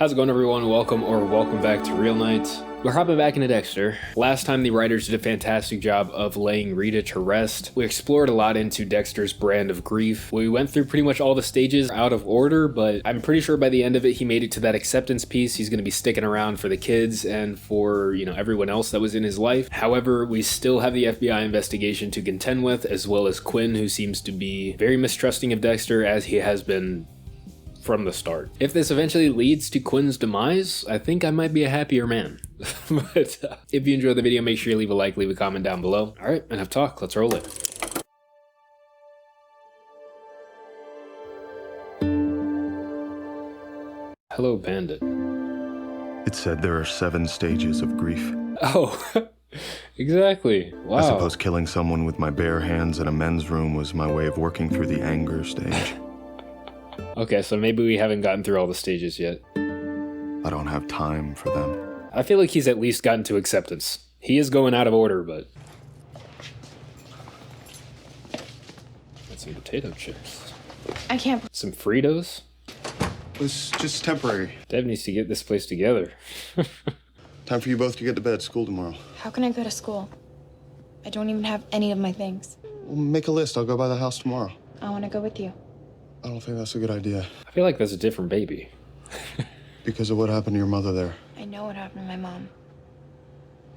How's it going, everyone? Welcome back to Real Night. We're hopping back into Dexter. Last time the writers did a fantastic job of laying Rita to rest. We explored a lot into Dexter's brand of grief. We went through pretty much all the stages out of order, but I'm pretty sure by the end of it he made it to that acceptance piece. He's going to be sticking around for the kids and for, everyone else that was in his life. However, we still have the FBI investigation to contend with, as well as Quinn, who seems to be very mistrusting of Dexter, as he has been from the start. If this eventually leads to Quinn's demise, I think I might be a happier man. But if you enjoyed the video, make sure you leave a like, leave a comment down below. All right, enough talk, let's roll it. Hello, Bandit. It said there are 7 stages of grief. Oh, exactly. Wow. I suppose killing someone with my bare hands in a men's room was my way of working through the anger stage. Okay, so maybe we haven't gotten through all the stages yet. I don't have time for them. I feel like he's at least gotten to acceptance. He is going out of order, but... Got some potato chips. I can't. Some Fritos? It's just temporary. Deb needs to get this place together. Time for you both to get to bed. School tomorrow. How can I go to school? I don't even have any of my things. We'll make a list. I'll go by the house tomorrow. I want to go with you. I don't think that's a good idea. I feel like that's a different baby. Because of what happened to your mother there. I know what happened to my mom.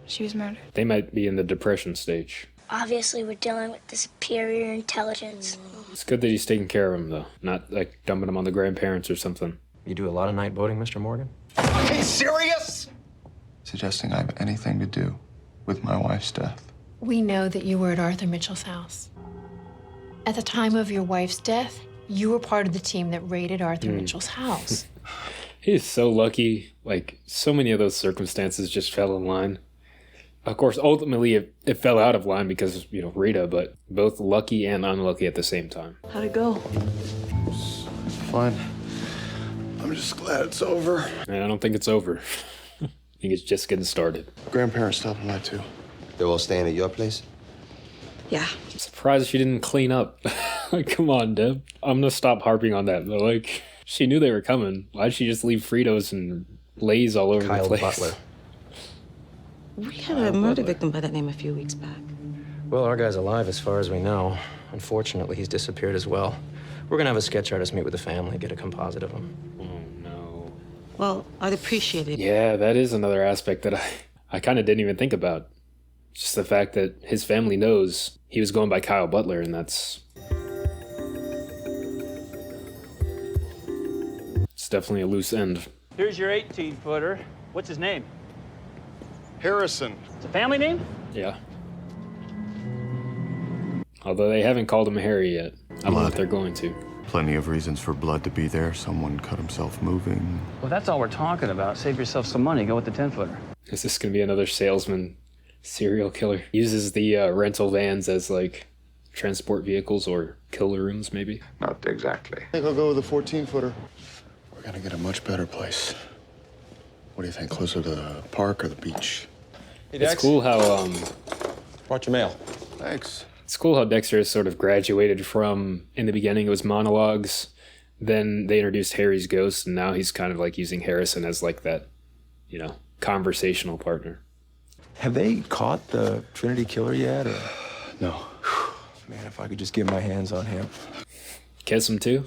She was murdered. They might be in the depression stage. Obviously, we're dealing with the superior intelligence. It's good that he's taking care of him, though. Not, like, dumping him on the grandparents or something. You do a lot of night boating, Mr. Morgan? Are you serious? Suggesting I have anything to do with my wife's death. We know that you were at Arthur Mitchell's house. At the time of your wife's death, you were part of the team that raided Arthur Mitchell's house. He's so lucky. Like, so many of those circumstances just fell in line. Of course, ultimately, it fell out of line because, Rita, but both lucky and unlucky at the same time. How'd it go? It's fine. I'm just glad it's over. And I don't think it's over. I think it's just getting started. Grandparents stopping by too. They're all staying at your place? Yeah. I'm surprised she didn't clean up. Like, come on, Deb. I'm gonna stop harping on that, but like, she knew they were coming. Why'd she just leave Fritos and Lay's all over Kyle the place? Butler. We had a murder victim by that name a few weeks back. Well, our guy's alive as far as we know. Unfortunately, he's disappeared as well. We're gonna have a sketch artist meet with the family, get a composite of him. Oh, no. Well, I'd appreciate it. Yeah, that is another aspect that I kind of didn't even think about. Just the fact that his family knows he was going by Kyle Butler, and that's... It's definitely a loose end. Here's your 18-footer. What's his name? Harrison. It's a family name? Yeah. Although they haven't called him Harry yet. I don't know if they're going to. Plenty of reasons for blood to be there. Someone cut himself moving. Well, that's all we're talking about. Save yourself some money. Go with the 10-footer. Is this going to be another salesman serial killer? Uses the rental vans as, like, transport vehicles or killer rooms, maybe? Not exactly. I think I'll go with the 14-footer. We're gonna get a much better place. What do you think? Closer to the park or the beach? Hey, It's cool how, Brought your mail. Thanks. It's cool how Dexter has sort of graduated from, in the beginning it was monologues, then they introduced Harry's ghost, and now he's kind of like using Harrison as like that, conversational partner. Have they caught the Trinity killer yet? Or? No. Man, if I could just get my hands on him. Kiss him too?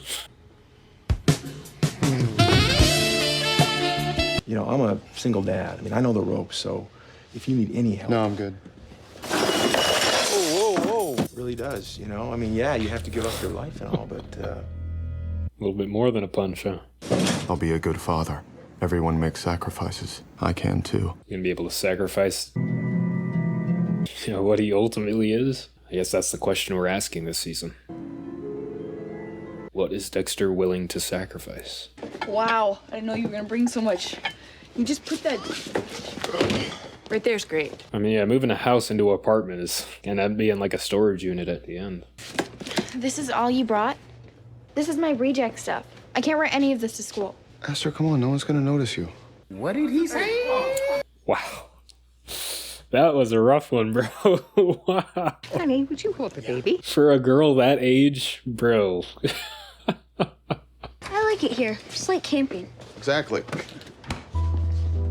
I'm a single dad. I mean, I know the ropes, so if you need any help... No, I'm good. Whoa. It really does, I mean, yeah, you have to give up your life and all, but... A little bit more than a punch, huh? I'll be a good father. Everyone makes sacrifices. I can too. You gonna be able to sacrifice, what he ultimately is? I guess that's the question we're asking this season. What is Dexter willing to sacrifice? Wow. I didn't know you were going to bring so much. You just put that... Right there's great. I mean, yeah, moving a house into an apartment is gonna be in like a storage unit at the end. This is all you brought? This is my reject stuff. I can't wear any of this to school. Esther, come on. No one's gonna notice you. What did he say? Wow. That was a rough one, bro. Wow. Honey, would you hold the baby? For a girl that age, bro. I like it here, just like camping. Exactly.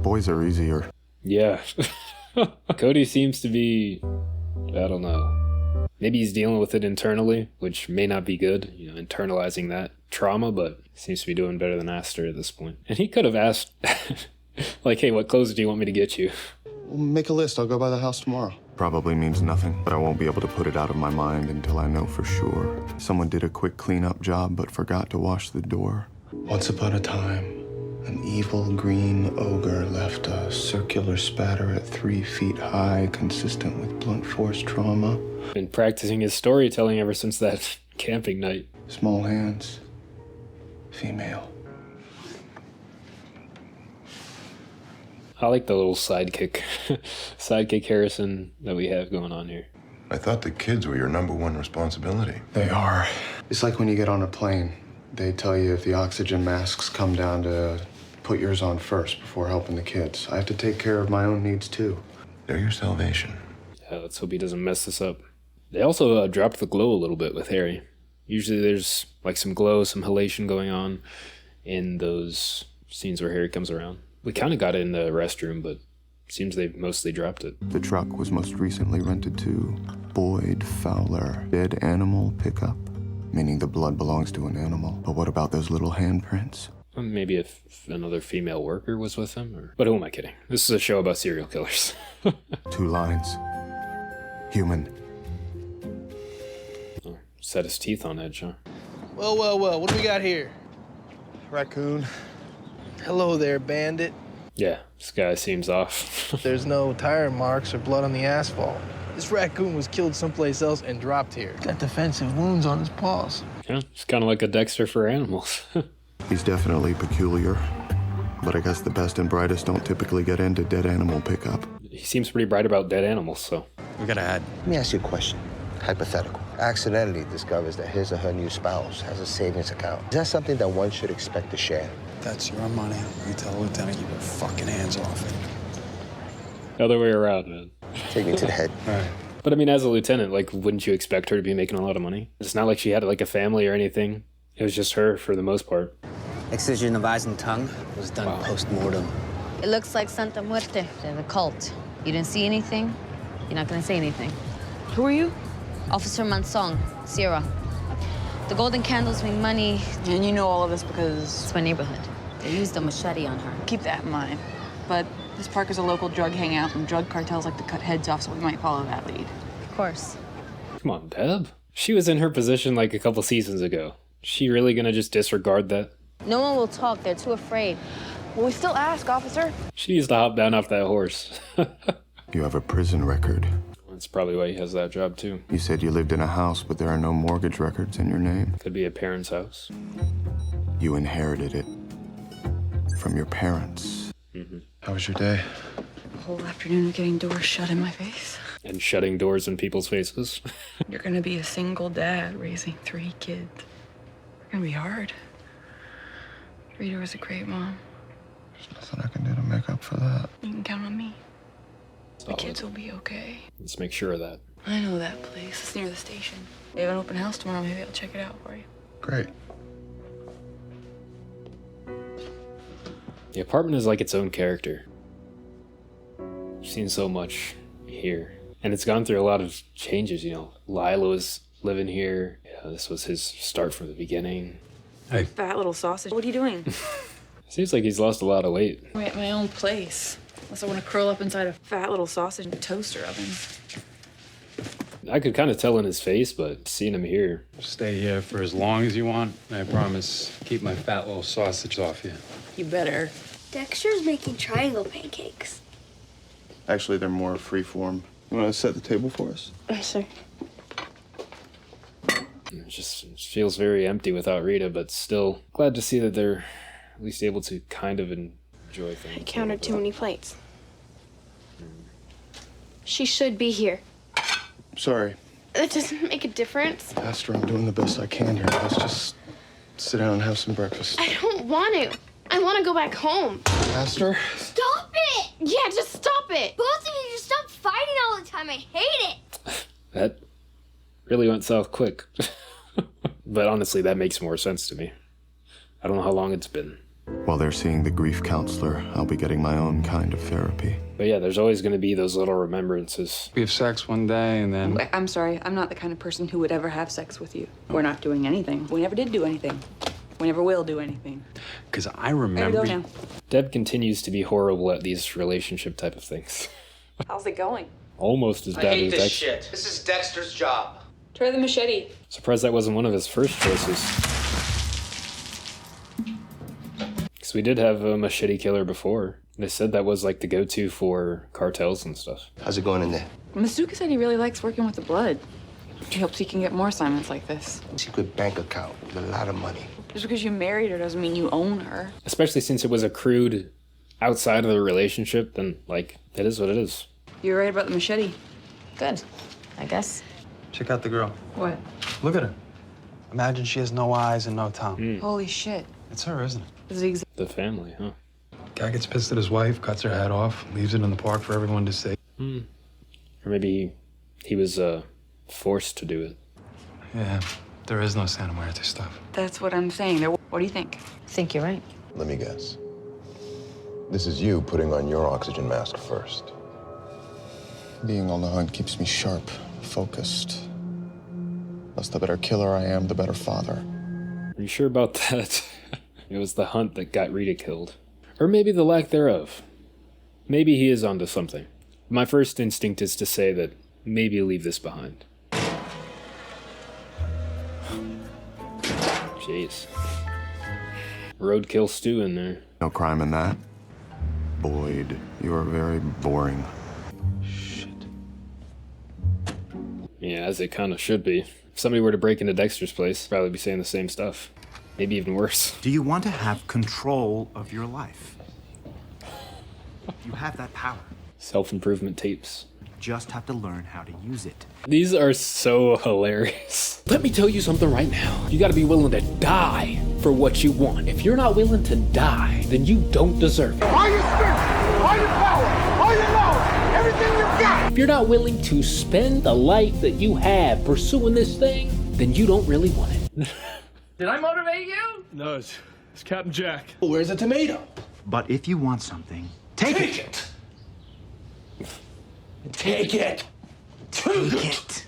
Boys are easier. Yeah. Cody seems to be, I don't know. Maybe he's dealing with it internally, which may not be good, you know, internalizing that trauma, but seems to be doing better than Aster at this point. And he could have asked, like, hey, what clothes do you want me to get you? Well, make a list. I'll go by the house tomorrow. Probably means nothing, but I won't be able to put it out of my mind until I know for sure. Someone did a quick cleanup job but forgot to wash the door. Once upon a time, an evil green ogre left a circular spatter at 3 feet high, consistent with blunt force trauma. Been practicing his storytelling ever since that camping night. Small hands. Female. I like the little sidekick Harrison that we have going on here. I thought the kids were your #1 responsibility. They are. It's like when you get on a plane. They tell you if the oxygen masks come down to put yours on first before helping the kids. I have to take care of my own needs too. They're your salvation. Yeah, let's hope he doesn't mess this up. They also dropped the glow a little bit with Harry. Usually there's like some glow, some halation going on in those scenes where Harry comes around. We kind of got it in the restroom, but seems they've mostly dropped it. The truck was most recently rented to Boyd Fowler, dead animal pickup, meaning the blood belongs to an animal. But what about those little handprints? Maybe if another female worker was with him, or... But who am I kidding? This is a show about serial killers. 2 lines. Human. Oh, set his teeth on edge, huh? Well, well, well, what do we got here? Raccoon. Hello there, Bandit. Yeah, this guy seems off. There's no tire marks or blood on the asphalt. This raccoon was killed someplace else and dropped here. Got defensive wounds on his paws. Yeah, it's kind of like a Dexter for animals. He's definitely peculiar, but I guess the best and brightest don't typically get into dead animal pickup. He seems pretty bright about dead animals, so... We gotta add. Let me ask you a question. Hypothetical. Accidentally discovers that his or her new spouse has a savings account. Is that something that one should expect to share? That's your money. You tell the lieutenant, keep your fucking hands off it. Other way around, man. Take me to the head. All right. But I mean, as a lieutenant, like, wouldn't you expect her to be making a lot of money? It's not like she had, like, a family or anything. It was just her for the most part. Excision of eyes and tongue was done post-mortem. It looks like Santa Muerte. They're the cult. You didn't see anything? You're not gonna say anything. Who are you? Officer Mansong, Sierra. The golden candles mean money. And you know all of this because... It's my neighborhood. They used a machete on her. Keep that in mind. But this park is a local drug hangout, and drug cartels like to cut heads off, so we might follow that lead. Of course. Come on, Deb. She was in her position like a couple seasons ago. She really gonna just disregard that? No one will talk. They're too afraid. Well, we still ask, officer. She needs to hop down off that horse. You have a prison record. That's probably why he has that job, too. You said you lived in a house, but there are no mortgage records in your name. Could be a parent's house. You inherited it from your parents. Mm-hmm. How was your day? A whole afternoon of getting doors shut in my face. And shutting doors in people's faces. You're gonna be a single dad raising 3 kids. It's gonna be hard. Rita was a great mom. There's nothing I can do to make up for that. You can count on me. The kids will be okay. Let's make sure of that. I know that place. It's near the station. They have an open house tomorrow. Maybe I'll check it out for you. Great. The apartment is like its own character. I've seen so much here. And it's gone through a lot of changes, you know. Lila was living here. Yeah, this was his start from the beginning. Hey. Fat little sausage. What are you doing? Seems like he's lost a lot of weight. I'm at my own place. Unless I want to curl up inside a fat little sausage toaster oven. I could kind of tell in his face, but seeing him here. Stay here for as long as you want. I promise, keep my fat little sausage off you. You better. Dexter's making triangle pancakes. Actually, they're more freeform. You want to set the table for us? Sure. It feels very empty without Rita, but still glad to see that they're at least able to kind of enjoy things. I counted too many plates. She should be here. Sorry. That doesn't make a difference. Pastor, I'm doing the best I can here. Let's just sit down and have some breakfast. I don't want to. I want to go back home. Pastor? Stop it! Yeah, just stop it. Both of you just stop fighting all the time. I hate it. That really went south quick. But honestly, that makes more sense to me. I don't know how long it's been. While they're seeing the grief counselor, I'll be getting my own kind of therapy. But yeah, there's always going to be those little remembrances. We have sex one day and then... I'm sorry, I'm not the kind of person who would ever have sex with you. We're not doing anything. We never did do anything. We never will do anything. Because I remember... There you go now. Deb continues to be horrible at these relationship type of things. How's it going? Almost as bad as Dexter. Shit. This is Dexter's job. Try the machete. Surprised that wasn't one of his first choices. Because we did have a machete killer before. They said that was like the go-to for cartels and stuff. How's it going in there? Masuka said he really likes working with the blood. He hopes he can get more assignments like this. Secret bank account with a lot of money. Just because you married her doesn't mean you own her. Especially since it was accrued outside of the relationship, then, like, it is what it is. You're right about the machete. Good, I guess. Check out the girl. What? Look at her. Imagine she has no eyes and no tongue. Holy shit. It's her, isn't it? The family, huh? Guy gets pissed at his wife, cuts her head off, leaves it in the park for everyone to see. Or maybe he was forced to do it. Yeah, there is no Santa Muerte stuff. That's what I'm saying. What do you think? I think you're right. Let me guess. This is you putting on your oxygen mask first. Being on the hunt keeps me sharp, focused. Thus, the better killer I am, the better father. Are you sure about that? It was the hunt that got Rita killed. Or maybe the lack thereof. Maybe he is onto something. My first instinct is to say that maybe leave this behind. Jeez. Roadkill stew in there. No crime in that. Boyd, you are very boring. Yeah, as it kind of should be. If somebody were to break into Dexter's place, probably be saying the same stuff. Maybe even worse. Do you want to have control of your life? You have that power. Self-improvement tapes. Just have to learn how to use it. These are so hilarious. Let me tell you something right now. You gotta be willing to die for what you want. If you're not willing to die, then you don't deserve it. All your strength, all your power, all your knowledge, everything you've got. If you're not willing to spend the life that you have pursuing this thing, then you don't really want it. Did I motivate you? No, it's Captain Jack. Well, where's the tomato? But if you want something, take it. Take it. Take it.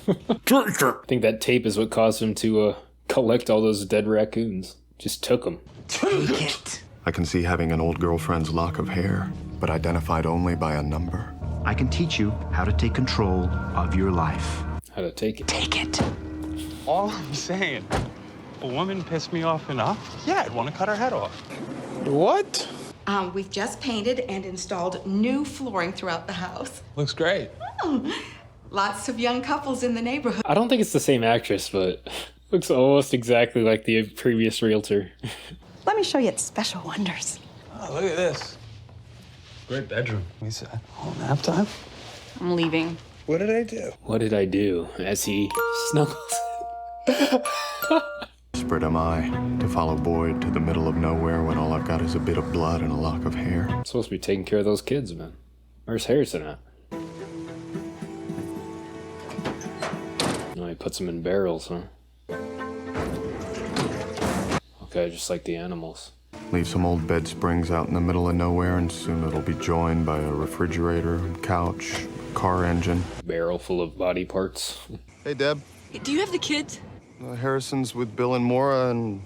I think that tape is what caused him to collect all those dead raccoons. Just took them. Take it. I can see having an old girlfriend's lock of hair, but identified only by a number. I can teach you how to take control of your life. How to take it. Take it. All I'm saying, a woman pissed me off enough, yeah, I'd want to cut her head off. What? We've just painted and installed new flooring throughout the house. Looks great. Oh, lots of young couples in the neighborhood. I don't think it's the same actress, but looks almost exactly like the previous realtor. Let me show you its special wonders. Oh, look at this. Great bedroom. Lisa, home nap time? I'm leaving. What did I do? What did I do? As he snuggles. Desperate am I to follow Boyd to the middle of nowhere when all I've got is a bit of blood and a lock of hair. I'm supposed to be taking care of those kids, man. Where's Harrison at? No, he puts them in barrels, huh? Okay, just like the animals. Leave some old bed springs out in the middle of nowhere, and soon it'll be joined by a refrigerator, couch, car engine. Barrel full of body parts. Hey, Deb. Do you have the kids? Harrison's with Bill and Maura, and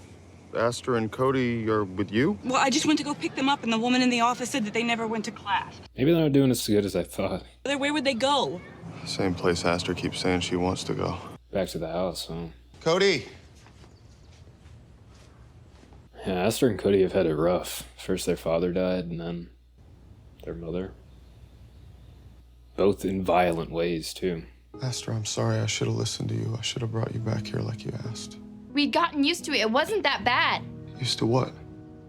Astor and Cody are with you? Well, I just went to go pick them up, and the woman in the office said that they never went to class. Maybe they're not doing as good as I thought. Where would they go? Same place Astor keeps saying she wants to go. Back to the house, huh? Cody! Yeah, Astor and Cody have had it rough. First their father died, and then their mother. Both in violent ways, too. Astor, I'm sorry. I should have listened to you. I should have brought you back here like you asked. We'd gotten used to it. It wasn't that bad. Used to what?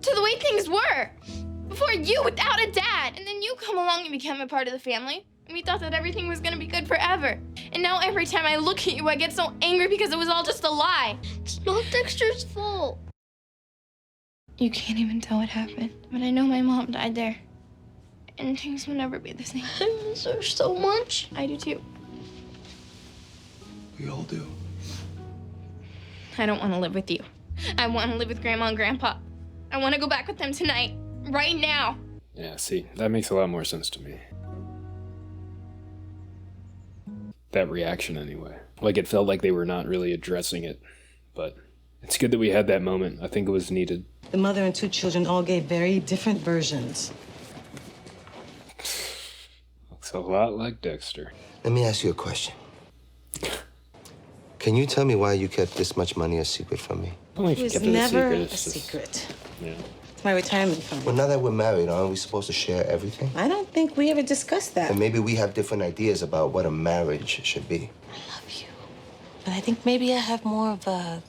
To the way things were. Before you without a dad. And then you come along and become a part of the family. And we thought that everything was gonna be good forever. And now every time I look at you, I get so angry because it was all just a lie. It's not Dexter's fault. You can't even tell what happened. But I know my mom died there. And things will never be the same. I miss her so much. I do too. We all do. I don't want to live with you. I want to live with Grandma and Grandpa. I want to go back with them tonight. Right now. Yeah, see, that makes a lot more sense to me. That reaction, anyway. Like, it felt like they were not really addressing it. But it's good that we had that moment. I think it was needed. The mother and two children all gave very different versions. Looks a lot like Dexter. Let me ask you a question. Can you tell me why you kept this much money a secret from me? It was never a secret. Yeah. It's my retirement fund. Well, now that we're married, aren't we supposed to share everything? I don't think we ever discussed that. And maybe we have different ideas about what a marriage should be. But I think maybe I have more of a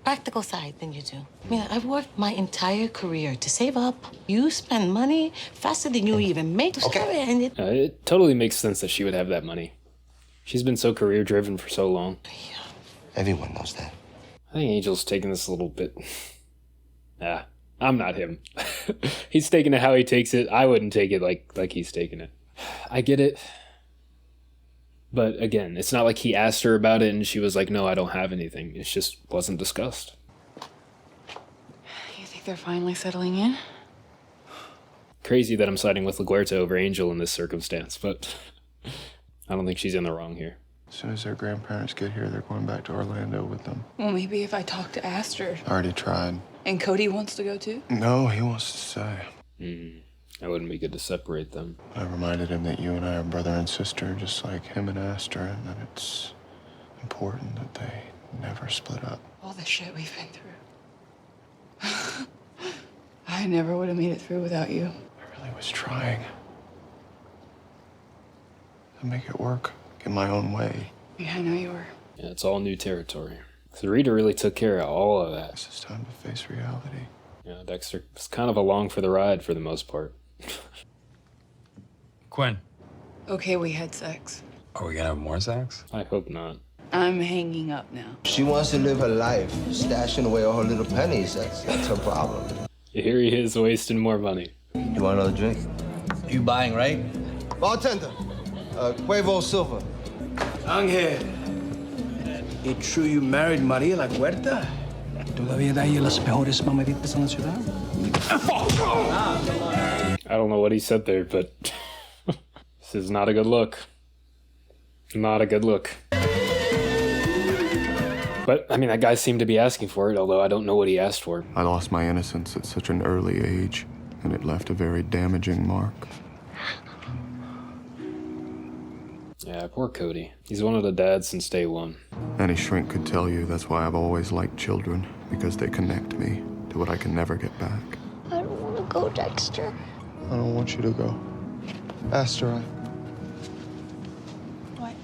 practical side than you do. I mean, I've worked my entire career to save up. You spend money faster than you even make. Okay. And It totally makes sense that she would have that money. She's been so career-driven for so long. Yeah. Everyone knows that. I think Angel's taking this a little bit... I'm not him. He's taking it how he takes it. I wouldn't take it like he's taking it. I get it. But again, it's not like he asked her about it and she was like, no, I don't have anything. It just wasn't discussed. You think they're finally settling in? Crazy that I'm siding with LaGuerta over Angel in this circumstance, but I don't think she's in the wrong here. As soon as their grandparents get here, they're going back to Orlando with them. Well, maybe if I talk to Aster. I already tried. And Cody wants to go too? No, he wants to stay. That wouldn't be good to separate them. I reminded him that you and I are brother and sister, just like him and Aster, and that it's important that they never split up. All the shit we've been through. I never would have made it through without you. I really was trying to make it work, get my own way. Yeah, I know you were. Yeah, it's all new territory. So Rita really took care of all of that. It's time to face reality. Yeah, Dexter was kind of along for the ride for the most part. Quinn, Okay, we had sex. are we gonna have more sex? I hope not. I'm hanging up now. She wants to live her life, stashing away all her little pennies. That's her problem. Here he is wasting more money. You want another drink? You buying, right? Bartender, Quavo Silver. Ángel, it's true you married María La Huerta? ¿Todavía da ella las mejores mamaditas en la ciudad? I don't know what he said there, but this is not a good look. Not a good look. But, I mean, that guy seemed to be asking for it, although I don't know what he asked for. I lost my innocence at such an early age, and it left a very damaging mark. Yeah, poor Cody. He's one of the dads since day one. Any shrink could tell you that's why I've always liked children, because they connect me to what I can never get back. I don't want to go, Dexter. I don't want you to go. Aster, What?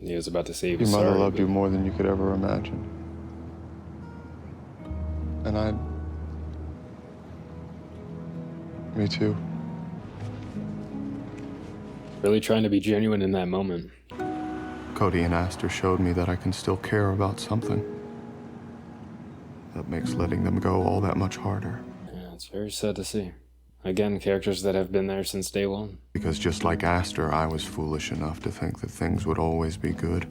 He was about to say he your was mother sorry, loved but- you more than you could ever imagine. And me too. Really trying to be genuine in that moment. Cody and Aster showed me that I can still care about something. That makes letting them go all that much harder. Yeah, it's very sad to see. Again, characters that have been there since day one. Because just like Aster, I was foolish enough to think that things would always be good.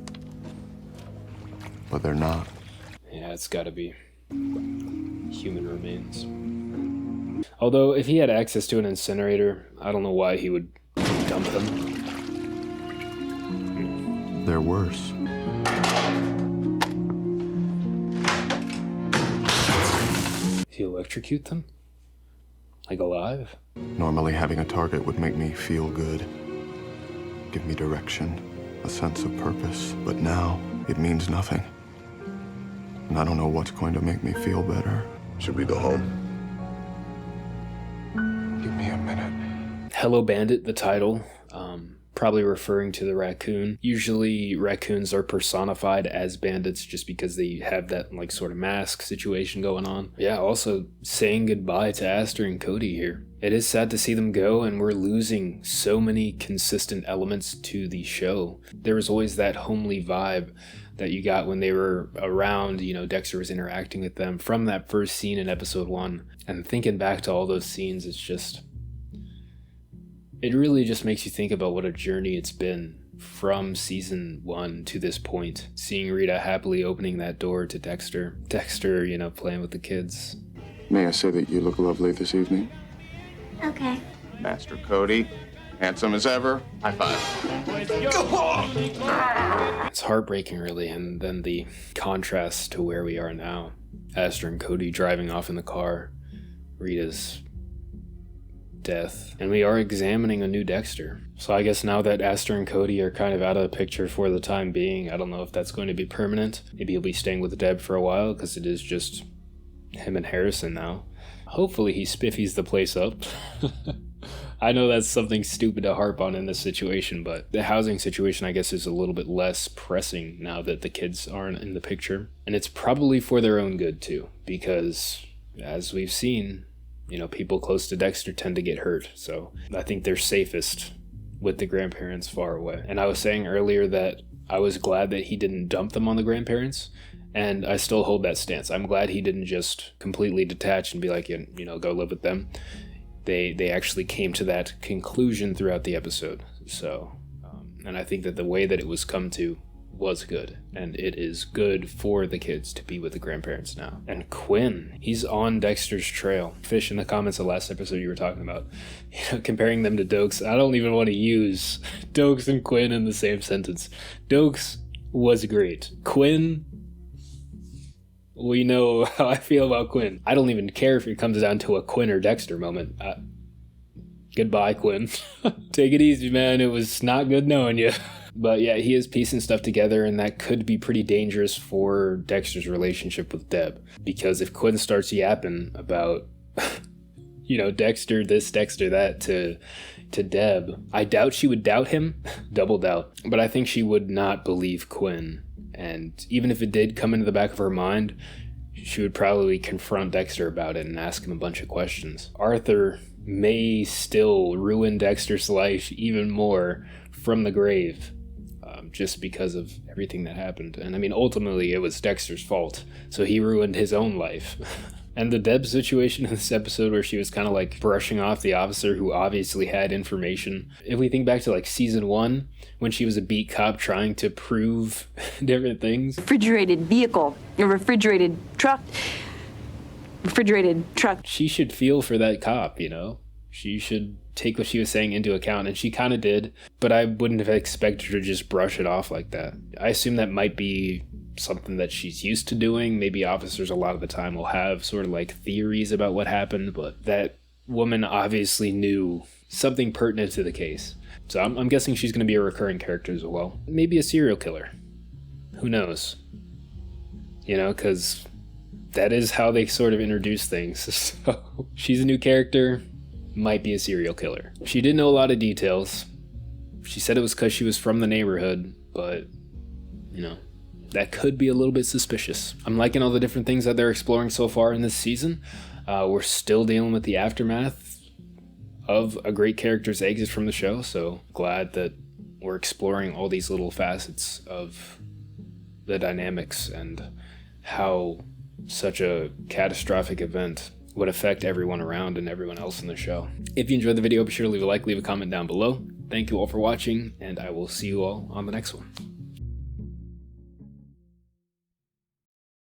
But they're not. Yeah, it's gotta be. Human remains. Although, if he had access to an incinerator, I don't know why he would dump them. They're worse. He electrocute them? Like alive? Normally having a target would make me feel good. Give me direction, a sense of purpose. But now, it means nothing. And I don't know what's going to make me feel better. Should we go home? Give me a minute. Hello Bandit, the title. Probably referring to the raccoon. Usually raccoons are personified as bandits just because they have that like sort of mask situation going on. Yeah, also saying goodbye to Aster and Cody here. It is sad to see them go, and we're losing so many consistent elements to the show. There was always that homely vibe that you got when they were around, you know, Dexter was interacting with them from that first scene in episode 1. And thinking back to all those scenes, it's just... it really just makes you think about what a journey it's been from season 1 to this point. Seeing Rita happily opening that door to Dexter. Dexter, you know, playing with the kids. May I say that you look lovely this evening? Okay. Master Cody, handsome as ever. High five. It's heartbreaking, really, and then the contrast to where we are now. Aster and Cody driving off in the car, Rita's death, and we are examining a new Dexter. So I guess now that Aster and Cody are kind of out of the picture for the time being, I don't know if that's going to be permanent. Maybe he'll be staying with Deb for a while, because it is just him and Harrison now. Hopefully he spiffies the place up. I know that's something stupid to harp on in this situation, but the housing situation, I guess, is a little bit less pressing now that the kids aren't in the picture. And it's probably for their own good, too, because as we've seen, you know, people close to Dexter tend to get hurt. So I think they're safest with the grandparents far away. And I was saying earlier that I was glad that he didn't dump them on the grandparents. And I still hold that stance. I'm glad he didn't just completely detach and be like, you know, go live with them. They actually came to that conclusion throughout the episode. So, and I think that the way that it was come to was good. And it is good for the kids to be with the grandparents now. And Quinn, he's on Dexter's trail. Fish in the comments the last episode you were talking about, you know, comparing them to Dokes. I don't even want to use Dokes and Quinn in the same sentence. Dokes was great. Quinn, we know how I feel about Quinn. I don't even care if it comes down to a Quinn or Dexter moment. Goodbye, Quinn. Take it easy, man. It was not good knowing you. But yeah, he is piecing stuff together, and that could be pretty dangerous for Dexter's relationship with Deb. Because if Quinn starts yapping about, you know, Dexter this, Dexter that to Deb, I doubt she would doubt him. Double doubt. But I think she would not believe Quinn. And even if it did come into the back of her mind, she would probably confront Dexter about it and ask him a bunch of questions. Arthur may still ruin Dexter's life even more from the grave, just because of everything that happened. And I mean, ultimately, it was Dexter's fault, so he ruined his own life. And the Deb situation in this episode where she was kind of like brushing off the officer who obviously had information. If we think back to like season 1, when she was a beat cop trying to prove different things. Refrigerated vehicle, a refrigerated truck. She should feel for that cop, you know? She should take what she was saying into account, and she kind of did, but I wouldn't have expected her to just brush it off like that. I assume that might be something that she's used to doing. Maybe officers a lot of the time will have sort of like theories about what happened, but that woman obviously knew something pertinent to the case. So I'm guessing she's going to be a recurring character as well. Maybe a serial killer. Who knows? You know, because that is how they sort of introduce things. So she's a new character, might be a serial killer. She didn't know a lot of details. She said it was because she was from the neighborhood, but, you know, that could be a little bit suspicious. I'm liking all the different things that they're exploring so far in this season. We're still dealing with the aftermath of a great character's exit from the show, so glad that we're exploring all these little facets of the dynamics and how such a catastrophic event would affect everyone around and everyone else in the show. If you enjoyed the video, be sure to leave a like, leave a comment down below. Thank you all for watching, and I will see you all on the next one.